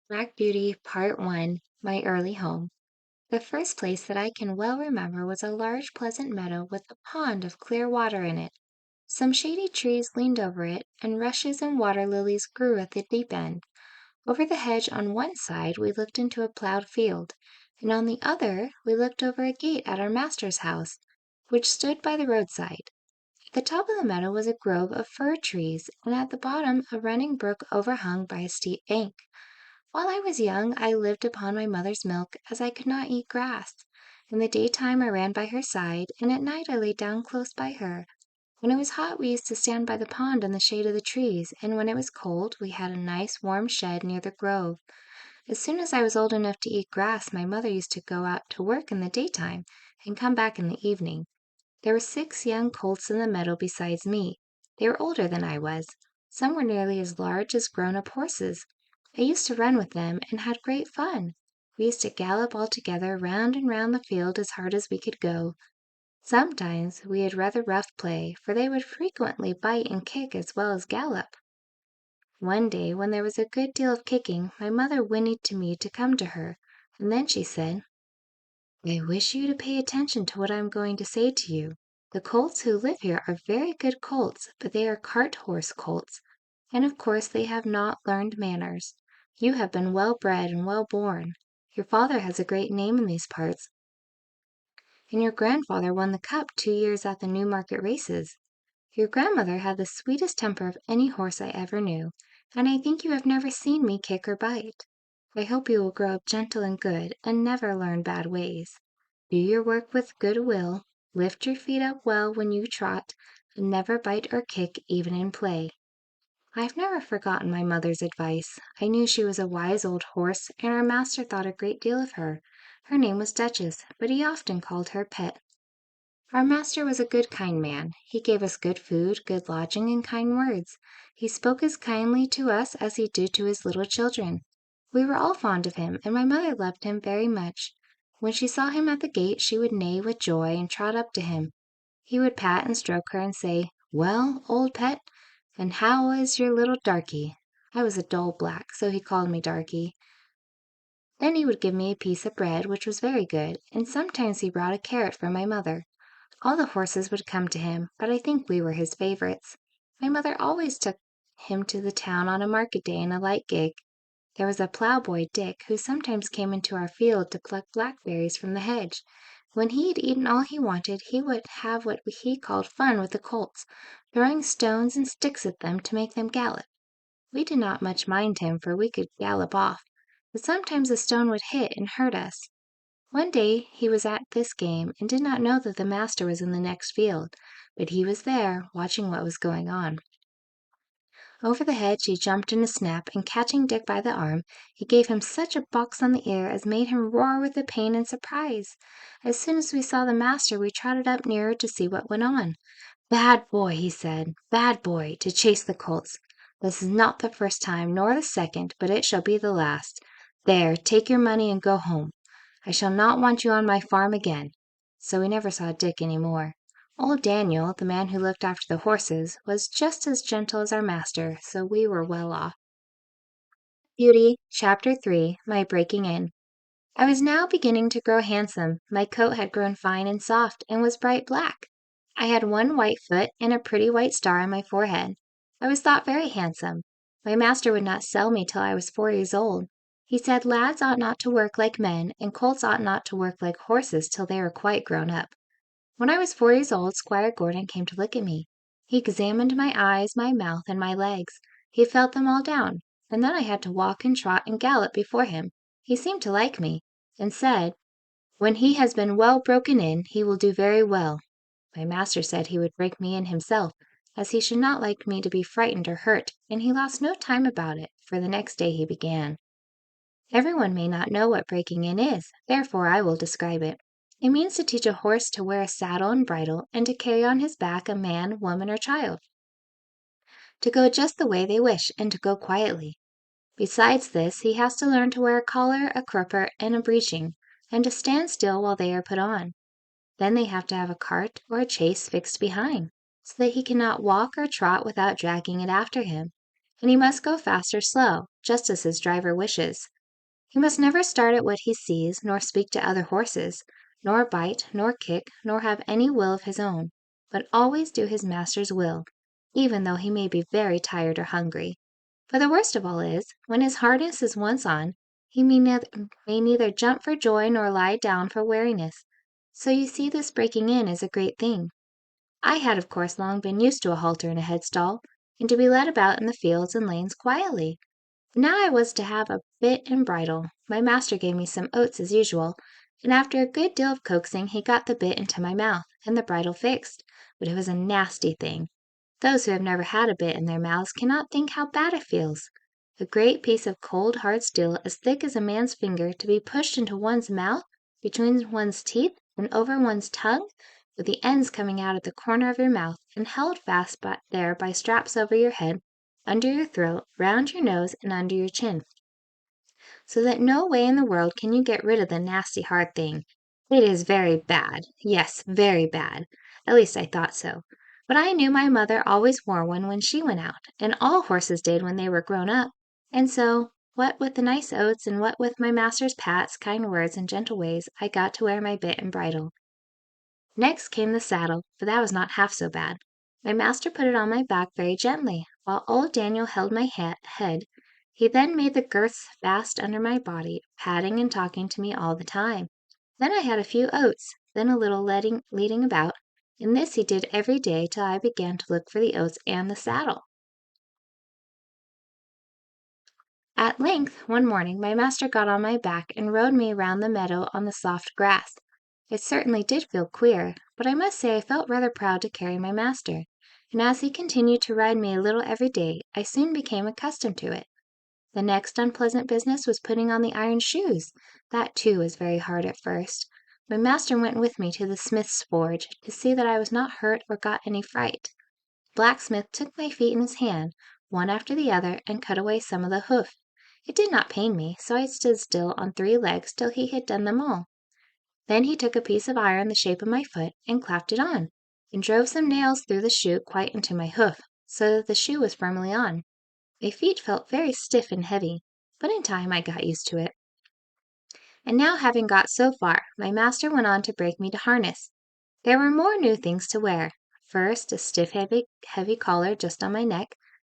Black Beauty Part 1, My Early Home. The first place that I can well remember was a large pleasant meadow with a pond of clear water in it. Some shady trees leaned over it, and rushes and water lilies grew at the deep end. Over the hedge on one side we looked into a plowed field, and on the other we looked over a gate at our master's house, which stood by the roadside. At the top of the meadow was a grove of fir trees, and at the bottom a running brook overhung by a steep bank. While I was young, I lived upon my mother's milk, as I could not eat grass. In the daytime I ran by her side, and at night I lay down close by her. When it was hot, we used to stand by the pond in the shade of the trees, and when it was cold, we had a nice warm shed near the grove. As soon as I was old enough to eat grass, my mother used to go out to work in the daytime, and come back in the evening. There were 6 young colts in the meadow besides me. They were older than I was. Some were nearly as large as grown-up horses. I used to run with them and had great fun. We used to gallop all together round and round the field as hard as we could go. Sometimes we had rather rough play, for they would frequently bite and kick as well as gallop. One day, when there was a good deal of kicking, my mother whinnied to me to come to her, and then she said, "I wish you to pay attention to what I am going to say to you. The colts who live here are very good colts, but they are cart horse colts, and of course they have not learned manners. You have been well bred and well born. Your father has a great name in these parts, and your grandfather won the cup 2 years at the Newmarket races. Your grandmother had the sweetest temper of any horse I ever knew, and I think you have never seen me kick or bite. I hope you will grow up gentle and good, and never learn bad ways. Do your work with good will, lift your feet up well when you trot, and never bite or kick even in play." I have never forgotten my mother's advice. I knew she was a wise old horse, and our master thought a great deal of her. Her name was Duchess, but he often called her Pet. Our master was a good, kind man. He gave us good food, good lodging, and kind words. He spoke as kindly to us as he did to his little children. We were all fond of him, and my mother loved him very much. When she saw him at the gate, she would neigh with joy and trot up to him. He would pat and stroke her and say, "Well, old Pet, and how is your little darky?" I was a dull black, so he called me Darky. Then he would give me a piece of bread, which was very good, and sometimes he brought a carrot for my mother. All the horses would come to him, but I think we were his favorites. My mother always took him to the town on a market day in a light gig. There was a ploughboy, Dick, who sometimes came into our field to pluck blackberries from the hedge. When he had eaten all he wanted, he would have what he called fun with the colts, throwing stones and sticks at them to make them gallop. We did not much mind him, for we could gallop off, but sometimes a stone would hit and hurt us. One day he was at this game, and did not know that the master was in the next field, but he was there, watching what was going on. Over the hedge he jumped in a snap, and catching Dick by the arm, he gave him such a box on the ear as made him roar with the pain and surprise. As soon as we saw the master, we trotted up nearer to see what went on. "Bad boy," he said, "bad boy, to chase the colts. This is not the first time, nor the second, but it shall be the last. There, take your money and go home. I shall not want you on my farm again." So we never saw Dick any more. Old Daniel, the man who looked after the horses, was just as gentle as our master, so we were well off. Beauty, Chapter 3, My Breaking In. I was now beginning to grow handsome. My coat had grown fine and soft, and was bright black. I had one white foot and a pretty white star on my forehead. I was thought very handsome. My master would not sell me till I was 4 years old. He said lads ought not to work like men, and colts ought not to work like horses till they were quite grown up. When I was 4 years old, Squire Gordon came to look at me. He examined my eyes, my mouth, and my legs. He felt them all down, and then I had to walk and trot and gallop before him. He seemed to like me, and said, "When he has been well broken in, he will do very well." My master said he would break me in himself, as he should not like me to be frightened or hurt, and he lost no time about it, for the next day he began. Everyone may not know what breaking in is, therefore I will describe it. It means to teach a horse to wear a saddle and bridle, and to carry on his back a man, woman, or child, to go just the way they wish, and to go quietly. Besides this, he has to learn to wear a collar, a crupper, and a breeching, and to stand still while they are put on. Then they have to have a cart or a chaise fixed behind, so that he cannot walk or trot without dragging it after him, and he must go fast or slow, just as his driver wishes. He must never start at what he sees, nor speak to other horses, nor bite, nor kick, nor have any will of his own, but always do his master's will, even though he may be very tired or hungry. For the worst of all is, when his harness is once on, he may neither jump for joy nor lie down for weariness. So you see this breaking in is a great thing. I had of course long been used to a halter and a headstall, and to be led about in the fields and lanes quietly. But now I was to have a bit and bridle. My master gave me some oats as usual, and after a good deal of coaxing he got the bit into my mouth, and the bridle fixed, but it was a nasty thing. Those who have never had a bit in their mouths cannot think how bad it feels. A great piece of cold hard steel as thick as a man's finger to be pushed into one's mouth, between one's teeth, and over one's tongue, with the ends coming out at the corner of your mouth, and held fast there by straps over your head, under your throat, round your nose, and under your chin, so that no way in the world can you get rid of the nasty hard thing. It is very bad. Yes, very bad. At least I thought so. But I knew my mother always wore one when she went out, and all horses did when they were grown up. And so, what with the nice oats, and what with my master's pats, kind words, and gentle ways, I got to wear my bit and bridle. Next came the saddle, but that was not half so bad. My master put it on my back very gently, while old Daniel held my head. He then made the girths fast under my body, patting and talking to me all the time. Then I had a few oats, then a little leading about, and this he did every day till I began to look for the oats and the saddle. At length, one morning, my master got on my back and rode me round the meadow on the soft grass. It certainly did feel queer, but I must say I felt rather proud to carry my master, and as he continued to ride me a little every day, I soon became accustomed to it. The next unpleasant business was putting on the iron shoes. That, too, was very hard at first. My master went with me to the smith's forge, to see that I was not hurt or got any fright. The blacksmith took my feet in his hand, one after the other, and cut away some of the hoof. It did not pain me, so I stood still on 3 legs till he had done them all. Then he took a piece of iron the shape of my foot, and clapped it on, and drove some nails through the shoe quite into my hoof, so that the shoe was firmly on. My feet felt very stiff and heavy, but in time I got used to it. And now having got so far, my master went on to break me to harness. There were more new things to wear. First, a stiff heavy collar just on my neck,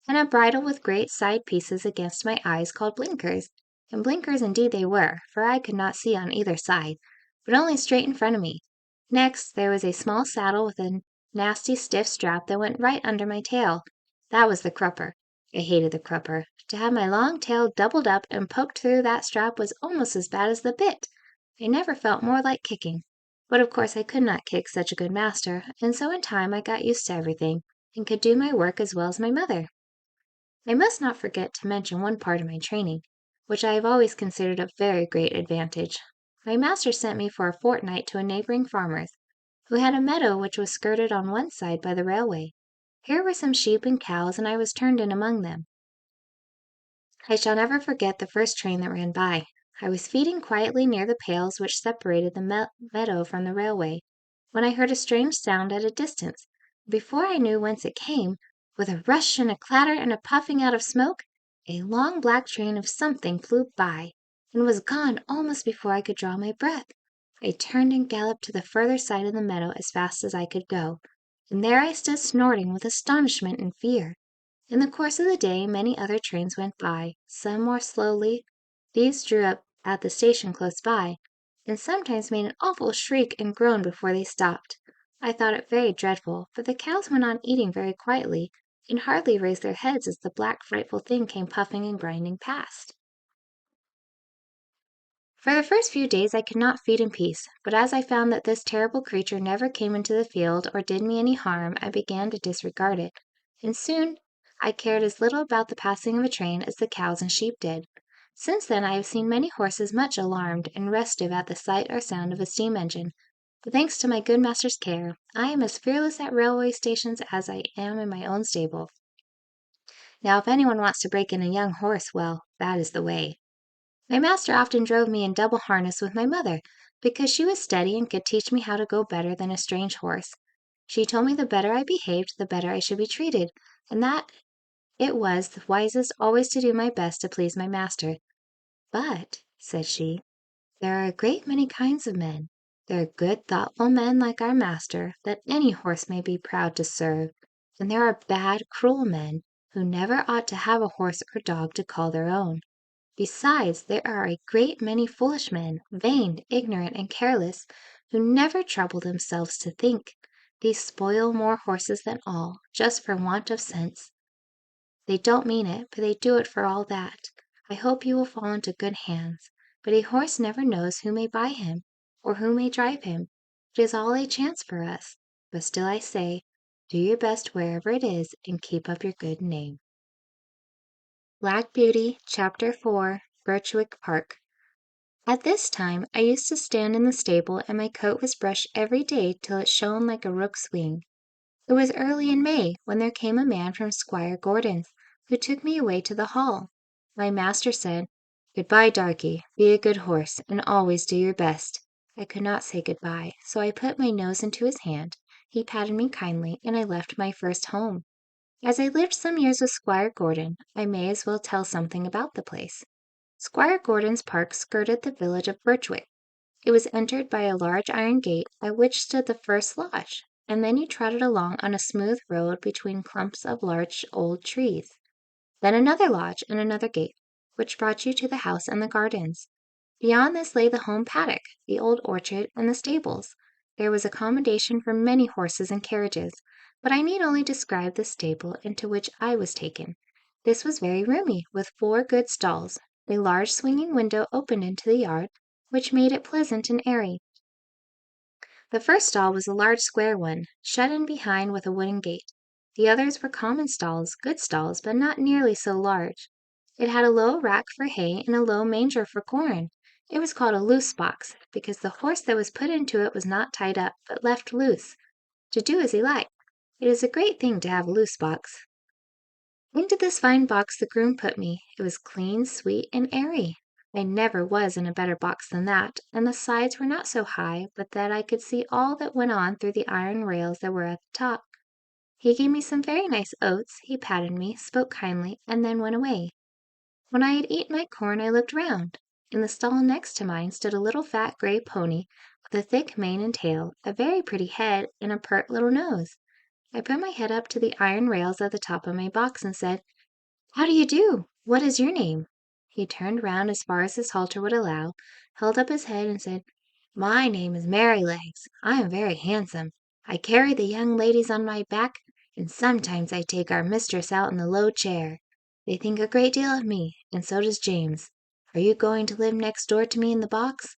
and a bridle with great side pieces against my eyes called blinkers, and blinkers indeed they were, for I could not see on either side, but only straight in front of me. Next, there was a small saddle with a nasty stiff strap that went right under my tail. That was the crupper. I hated the crupper. To have my long tail doubled up and poked through that strap was almost as bad as the bit. I never felt more like kicking. But of course I could not kick such a good master, and so in time I got used to everything, and could do my work as well as my mother. I must not forget to mention one part of my training, which I have always considered of very great advantage. My master sent me for a fortnight to a neighboring farmer's, who had a meadow which was skirted on one side by the railway. Here were some sheep and cows, and I was turned in among them. I shall never forget the first train that ran by. I was feeding quietly near the pales which separated the meadow from the railway, when I heard a strange sound at a distance. Before I knew whence it came, with a rush and a clatter and a puffing out of smoke, a long black train of something flew by, and was gone almost before I could draw my breath. I turned and galloped to the further side of the meadow as fast as I could go, and there I stood snorting with astonishment and fear. In the course of the day many other trains went by, some more slowly. These drew up at the station close by, and sometimes made an awful shriek and groan before they stopped. I thought it very dreadful, for the cows went on eating very quietly, and hardly raised their heads as the black frightful thing came puffing and grinding past. For the first few days I could not feed in peace, but as I found that this terrible creature never came into the field or did me any harm, I began to disregard it, and soon I cared as little about the passing of a train as the cows and sheep did. Since then I have seen many horses much alarmed and restive at the sight or sound of a steam engine, but thanks to my good master's care, I am as fearless at railway stations as I am in my own stable. Now if anyone wants to break in a young horse, well, that is the way. My master often drove me in double harness with my mother, because she was steady and could teach me how to go better than a strange horse. She told me the better I behaved, the better I should be treated, and that it was the wisest always to do my best to please my master. But said she. "There are a great many kinds of men. There are good, thoughtful men like our master, that any horse may be proud to serve, and there are bad, cruel men, who never ought to have a horse or dog to call their own. Besides, there are a great many foolish men, vain, ignorant, and careless, who never trouble themselves to think. These spoil more horses than all, just for want of sense. They don't mean it, but they do it for all that. I hope you will fall into good hands. But a horse never knows who may buy him, or who may drive him. It is all a chance for us. But still I say, do your best wherever it is, and keep up your good name." Black Beauty, Chapter 4, Birchwick Park. At this time I used to stand in the stable, and my coat was brushed every day till it shone like a rook's wing. It was early in May when there came a man from Squire Gordon's, who took me away to the Hall. My master said, "Good-bye, Darky. Be a good horse, and always do your best." I could not say good-bye, so I put my nose into his hand. He patted me kindly, and I left my first home. As I lived some years with Squire Gordon, I may as well tell something about the place. Squire Gordon's park skirted the village of Birchwick. It was entered by a large iron gate at which stood the first lodge, and then you trotted along on a smooth road between clumps of large old trees. Then another lodge and another gate, which brought you to the house and the gardens. Beyond this lay the home paddock, the old orchard, and the stables. There was accommodation for many horses and carriages, but I need only describe the stable into which I was taken. This was very roomy, with 4 good stalls. A large swinging window opened into the yard, which made it pleasant and airy. The first stall was a large square one, shut in behind with a wooden gate. The others were common stalls, good stalls, but not nearly so large. It had a low rack for hay and a low manger for corn. It was called a loose box, because the horse that was put into it was not tied up, but left loose, to do as he liked. It is a great thing to have a loose box. Into this fine box the groom put me. It was clean, sweet, and airy. I never was in a better box than that, and the sides were not so high but that I could see all that went on through the iron rails that were at the top. He gave me some very nice oats, he patted me, spoke kindly, and then went away. When I had eaten my corn I looked round. In the stall next to mine stood a little fat gray pony with a thick mane and tail, a very pretty head, and a pert little nose. I put my head up to the iron rails at the top of my box and said, "How do you do? What is your name?" He turned round as far as his halter would allow, held up his head, and said, "My name is Merrylegs. I am very handsome. I carry the young ladies on my back, and sometimes I take our mistress out in the low chair. They think a great deal of me, and so does James. Are you going to live next door to me in the box?"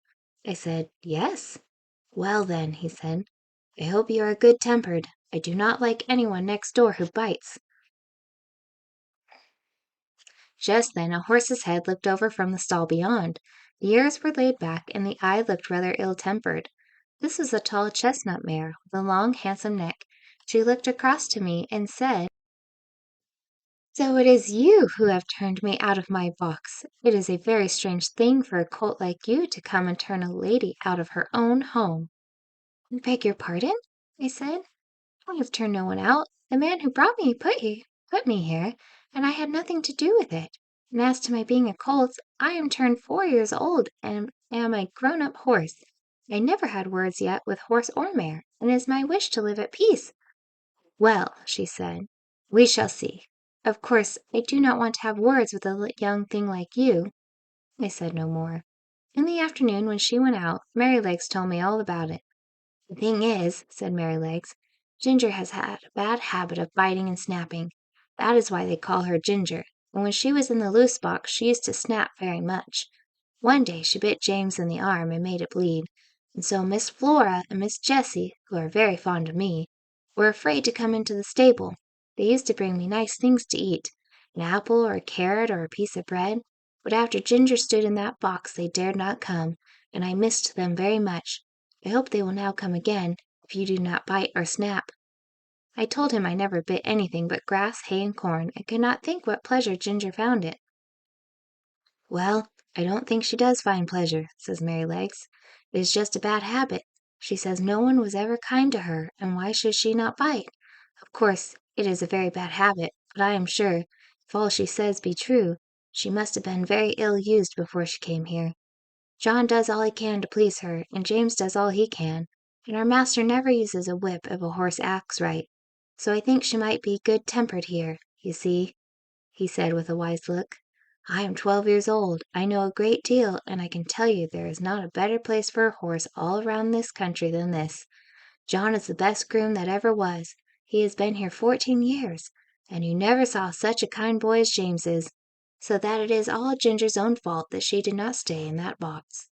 I said, "Yes." "Well, then," he said, "I hope you are good-tempered. I do not like anyone next door who bites." Just then a horse's head looked over from the stall beyond. The ears were laid back, and the eye looked rather ill-tempered. This was a tall chestnut mare, with a long, handsome neck. She looked across to me and said, "So it is you who have turned me out of my box. It is a very strange thing for a colt like you to come and turn a lady out of her own home." "Beg your pardon?" I said. "I have turned no one out. The man who brought me put me here, and I had nothing to do with it. And as to my being a colt, I am turned 4 years old, and am a grown-up horse. I never had words yet with horse or mare, and it is my wish to live at peace." "Well," she said, "we shall see. Of course, I do not want to have words with a young thing like you." I said no more. In the afternoon, when she went out, Merrylegs told me all about it. "The thing is," said Merrylegs, "Ginger has had a bad habit of biting and snapping. That is why they call her Ginger, and when she was in the loose box she used to snap very much. One day she bit James in the arm and made it bleed, and so Miss Flora and Miss Jessie, who are very fond of me, were afraid to come into the stable. They used to bring me nice things to eat, an apple or a carrot or a piece of bread, but after Ginger stood in that box they dared not come, and I missed them very much. I hope they will now come again, if you do not bite or snap." I told him I never bit anything but grass, hay, and corn, and could not think what pleasure Ginger found it. "Well, I don't think she does find pleasure," says Merrylegs. "It is just a bad habit. She says no one was ever kind to her, and why should she not bite? Of course, it is a very bad habit, but I am sure, if all she says be true, she must have been very ill used before she came here. John does all he can to please her, and James does all he can, and our master never uses a whip if a horse acts right. So I think she might be good-tempered here, you see," he said with a wise look. "I am 12 years old, I know a great deal, and I can tell you there is not a better place for a horse all around this country than this. John is the best groom that ever was. He has been here 14 years, and you never saw such a kind boy as James is, so that it is all Ginger's own fault that she did not stay in that box."